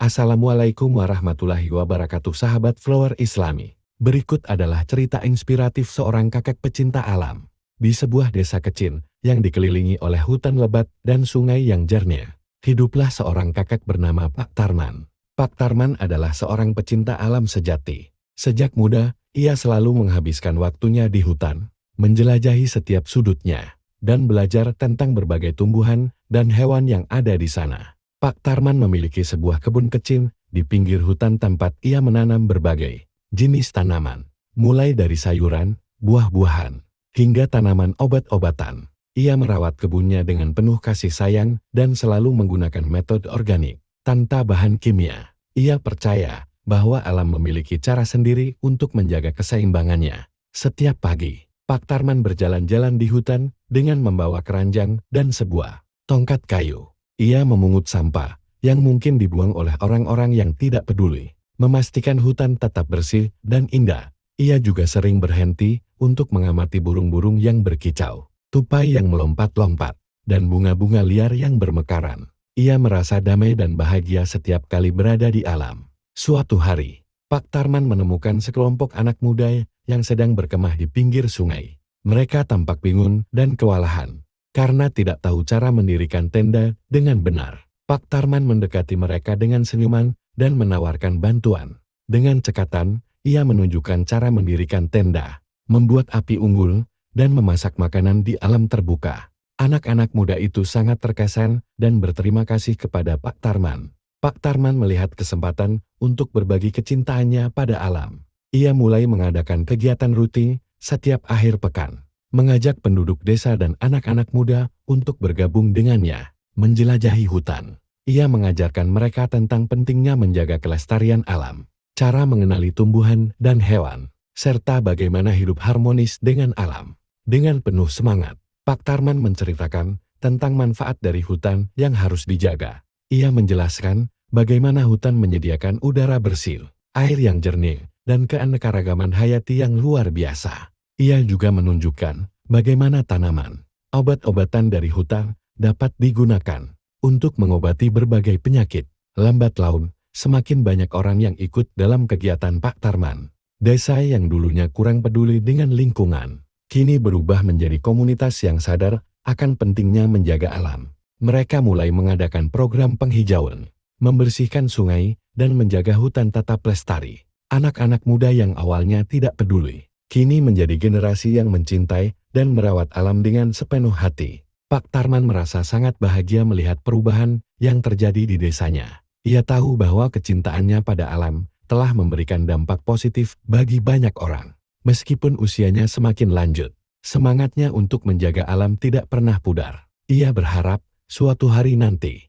Assalamualaikum warahmatullahi wabarakatuh sahabat Flower Islami. Berikut adalah cerita inspiratif seorang kakek pecinta alam. Di sebuah desa kecil yang dikelilingi oleh hutan lebat dan sungai yang jernih, hiduplah seorang kakek bernama Pak Tarman. Pak Tarman adalah seorang pecinta alam sejati. Sejak muda, ia selalu menghabiskan waktunya di hutan, menjelajahi setiap sudutnya, dan belajar tentang berbagai tumbuhan dan hewan yang ada di sana. Pak Tarman memiliki sebuah kebun kecil di pinggir hutan tempat ia menanam berbagai jenis tanaman, mulai dari sayuran, buah-buahan, hingga tanaman obat-obatan. Ia merawat kebunnya dengan penuh kasih sayang dan selalu menggunakan metode organik, tanpa bahan kimia. Ia percaya bahwa alam memiliki cara sendiri untuk menjaga keseimbangannya. Setiap pagi, Pak Tarman berjalan-jalan di hutan dengan membawa keranjang dan sebuah tongkat kayu. Ia memungut sampah yang mungkin dibuang oleh orang-orang yang tidak peduli, memastikan hutan tetap bersih dan indah. Ia juga sering berhenti untuk mengamati burung-burung yang berkicau, tupai yang melompat-lompat, dan bunga-bunga liar yang bermekaran. Ia merasa damai dan bahagia setiap kali berada di alam. Suatu hari, Pak Tarman menemukan sekelompok anak muda yang sedang berkemah di pinggir sungai. Mereka tampak bingung dan kewalahan karena tidak tahu cara mendirikan tenda dengan benar. Pak Tarman mendekati mereka dengan senyuman dan menawarkan bantuan. Dengan cekatan, ia menunjukkan cara mendirikan tenda, membuat api unggul, dan memasak makanan di alam terbuka. Anak-anak muda itu sangat terkesan dan berterima kasih kepada Pak Tarman. Pak Tarman melihat kesempatan untuk berbagi kecintaannya pada alam. Ia mulai mengadakan kegiatan rutin setiap akhir pekan, mengajak penduduk desa dan anak-anak muda untuk bergabung dengannya, menjelajahi hutan. Ia mengajarkan mereka tentang pentingnya menjaga kelestarian alam, cara mengenali tumbuhan dan hewan, serta bagaimana hidup harmonis dengan alam. Dengan penuh semangat, Pak Tarman menceritakan tentang manfaat dari hutan yang harus dijaga. Ia menjelaskan bagaimana hutan menyediakan udara bersih, air yang jernih, dan keanekaragaman hayati yang luar biasa. Ia juga menunjukkan bagaimana tanaman, obat-obatan dari hutan dapat digunakan untuk mengobati berbagai penyakit. Lambat laun, semakin banyak orang yang ikut dalam kegiatan Pak Tarman. Desa yang dulunya kurang peduli dengan lingkungan, kini berubah menjadi komunitas yang sadar akan pentingnya menjaga alam. Mereka mulai mengadakan program penghijauan, membersihkan sungai, dan menjaga hutan tetap lestari. Anak-anak muda yang awalnya tidak peduli, kini menjadi generasi yang mencintai dan merawat alam dengan sepenuh hati. Pak Tarman merasa sangat bahagia melihat perubahan yang terjadi di desanya. Ia tahu bahwa kecintaannya pada alam telah memberikan dampak positif bagi banyak orang. Meskipun usianya semakin lanjut, semangatnya untuk menjaga alam tidak pernah pudar. Ia berharap suatu hari nanti,